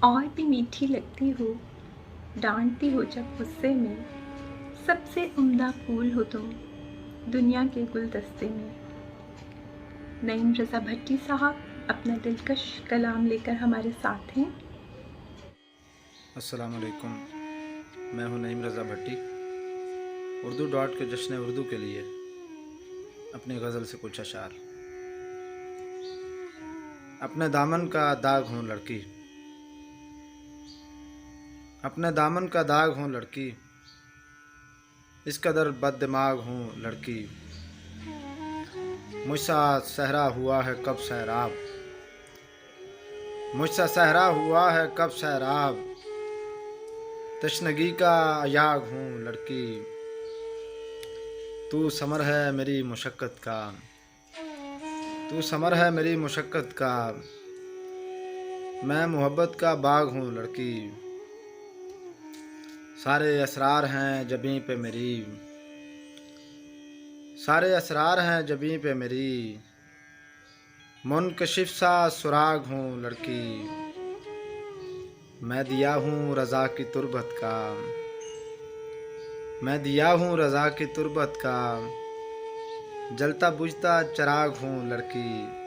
और भी मीठी लगती हो, डांटती हो जब गुस्से में, सबसे उम्दा फूल हो तुम दुनिया के गुलदस्ते में। नईम रज़ा भट्टी साहब अपना दिलकश कलाम लेकर हमारे साथ हैं। अस्सलाम वालेकुम। मैं हूं नईम रज़ा भट्टी। उर्दू डॉट के जश्न उर्दू के लिए अपनी गज़ल से कुछ अशार। अपने दामन का दाग हूँ लड़की, अपने दामन का दाग हूँ लड़की, इस कदर बददिमाग हूँ लड़की। मुझसा सहरा हुआ है कब सैराब, मुझसा सहरा हुआ है कब सैराब, तशनगी का अयाग हूँ लड़की। तू समर है मेरी मुशक्क़त का, तू समर है मेरी मुशक्क़त का, मैं मोहब्बत का बाग हूँ लड़की। सारे असरार हैं जबीं पे मेरी, सारे असरार हैं जबीं पे मेरी, मुनकशिफ सा सुराग हूँ लड़की। मैं दिया हूँ रज़ा की तुरबत का, मैं दिया हूँ रज़ा की तुरबत का, जलता बुझता चराग हूँ लड़की।